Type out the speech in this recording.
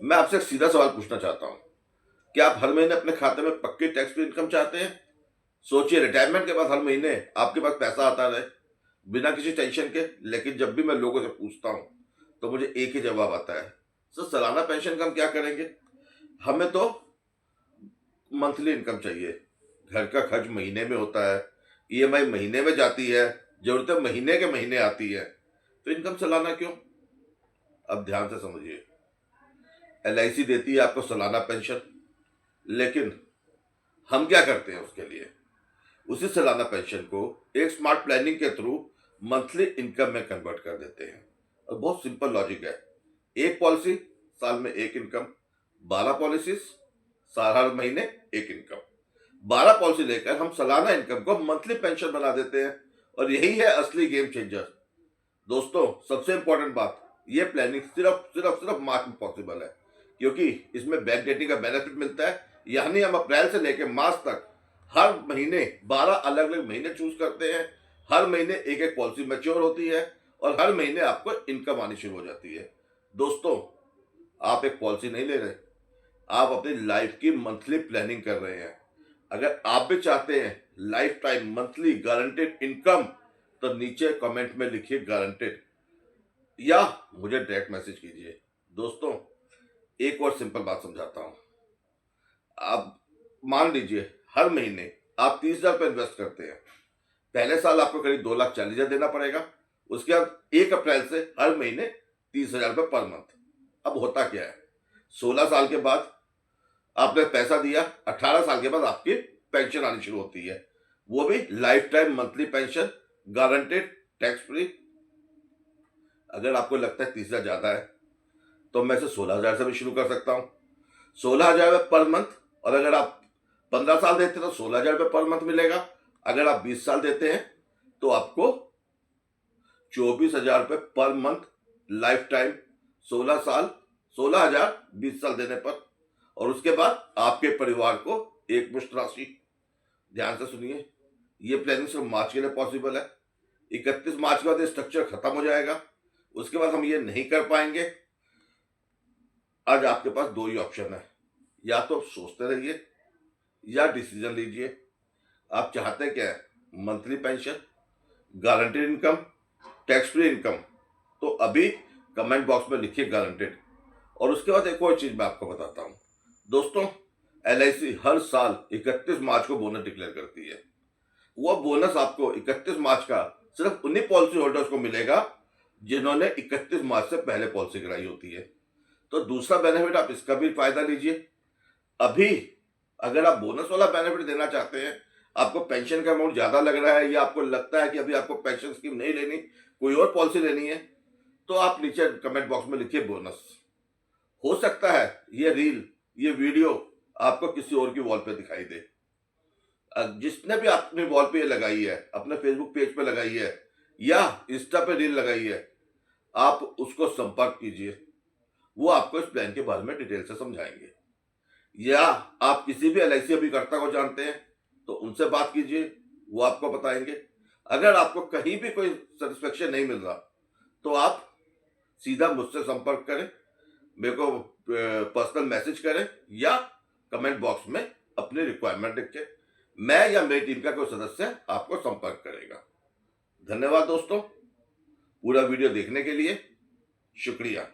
मैं आपसे एक सीधा सवाल पूछना चाहता हूँ। क्या आप हर महीने अपने खाते में पक्की टैक्स फ्री इनकम चाहते हैं? सोचिए, रिटायरमेंट के बाद हर महीने आपके पास पैसा आता रहे, बिना किसी टेंशन के। लेकिन जब भी मैं लोगों से पूछता हूँ, तो मुझे एक ही जवाब आता है, सर सालाना पेंशन का हम क्या करेंगे? हमें तो मंथली इनकम चाहिए। घर का खर्च महीने में होता है, ईएमआई महीने में जाती है, ज़रूरतें महीने के महीने आती है, तो इनकम सालाना क्यों? अब ध्यान से समझिए, एलआईसी देती है आपको सालाना पेंशन, लेकिन हम क्या करते हैं उसके लिए? उसी सालाना पेंशन को एक स्मार्ट प्लानिंग के थ्रू मंथली इनकम में कन्वर्ट कर देते हैं। और बहुत सिंपल लॉजिक है, एक पॉलिसी साल में एक इनकम, 12 पॉलिसीज साल हर महीने एक इनकम। 12 पॉलिसी लेकर हम सालाना इनकम को मंथली पेंशन बना देते हैं, और यही है असली गेम चेंजर। दोस्तों, सबसे इंपॉर्टेंट बात, ये प्लानिंग सिर्फ सिर्फ सिर्फ मार्च में पॉसिबल है, क्योंकि इसमें बैक डेटिंग का बेनिफिट मिलता है। यानी हम अप्रैल से लेकर मार्च तक हर महीने 12 अलग अलग महीने चूज करते हैं। हर महीने एक एक पॉलिसी मैच्योर होती है, और हर महीने आपको इनकम आनी शुरू हो जाती है। दोस्तों, आप एक पॉलिसी नहीं ले रहे, आप अपनी लाइफ की मंथली प्लानिंग कर रहे हैं। अगर आप भी चाहते हैं life time monthly guaranteed income, तो नीचे कमेंट में लिखिए गारंटेड, या मुझे डायरेक्ट मैसेज कीजिए। दोस्तों, एक और सिंपल बात समझाता हूं। आप मान लीजिए हर महीने आप 30,000 रुपये इन्वेस्ट करते हैं। पहले साल आपको करीब 2,40,000 देना पड़ेगा। उसके बाद 1 अप्रैल से हर महीने 30,000 रुपये पर मंथ। अब होता क्या है, 16 साल के बाद आपने पैसा दिया, 18 साल के बाद आपकी पेंशन आनी शुरू होती है, वो भी life time monthly pension, guaranteed, tax free. अगर आपको लगता है 30,000 ज्यादा है, तो मैं इसे 16,000 से भी शुरू कर सकता हूँ। 16,000 पर मंथ। और अगर आप 15 साल देते हैं तो 16,000 रुपये पर मंथ मिलेगा। अगर आप 20 साल देते हैं तो आपको 24,000 रुपये पर मंथ लाइफ टाइम, 16 साल, 16,000 20 साल देने पर। और उसके बाद आपके परिवार को एक मुश्त राशि। ध्यान से सुनिए, ये प्लानिंग सिर्फ मार्च के लिए पॉसिबल है। 31 मार्च के बाद ये स्ट्रक्चर खत्म हो जाएगा, उसके बाद हम ये नहीं कर पाएंगे। आज आपके पास दो ही ऑप्शन है, या तो सोचते रहिए या डिसीजन लीजिए। आप चाहते क्या है, monthly pension, guaranteed income, tax free income? तो अभी कमेंट बॉक्स में लिखिए गारंटेड। और उसके बाद एक और चीज मैं आपको बताता हूं। दोस्तों, एलआईसी हर साल 31 मार्च को बोनस डिक्लेयर करती है। वो बोनस आपको 31 मार्च का सिर्फ उन्हीं पॉलिसी होल्डर्स को मिलेगा जिन्होंने 31 मार्च से पहले पॉलिसी कराई होती है। तो दूसरा बेनिफिट, आप इसका भी फायदा लीजिए। अभी अगर आप बोनस वाला बेनिफिट देना चाहते हैं, आपको पेंशन का अमाउंट ज्यादा लग रहा है, या आपको लगता है कि अभी आपको पेंशन स्कीम नहीं लेनी, कोई और पॉलिसी लेनी है, तो आप नीचे कमेंट बॉक्स में लिखिए बोनस। हो सकता है ये रील, ये वीडियो आपको किसी और की वॉल पे दिखाई दे। जिसने भी अपनी वॉल पे ये लगाई है, अपने फेसबुक पेज पे लगाई है, या इंस्टा पे रील लगाई है, आप उसको संपर्क कीजिए। वो आपको इस प्लान के बारे में डिटेल से समझाएंगे। या आप किसी भी एलआईसी अभिकर्ता को जानते हैं तो उनसे बात कीजिए, वो आपको बताएंगे। अगर आपको कहीं भी कोई सेटिस्फेक्शन नहीं मिल रहा, तो आप सीधा मुझसे संपर्क करें, मेरे को पर्सनल मैसेज करें, या कमेंट बॉक्स में अपनी रिक्वायरमेंट लिख के मैं या मेरी टीम का कोई सदस्य आपको संपर्क करेगा। धन्यवाद दोस्तों, पूरा वीडियो देखने के लिए शुक्रिया।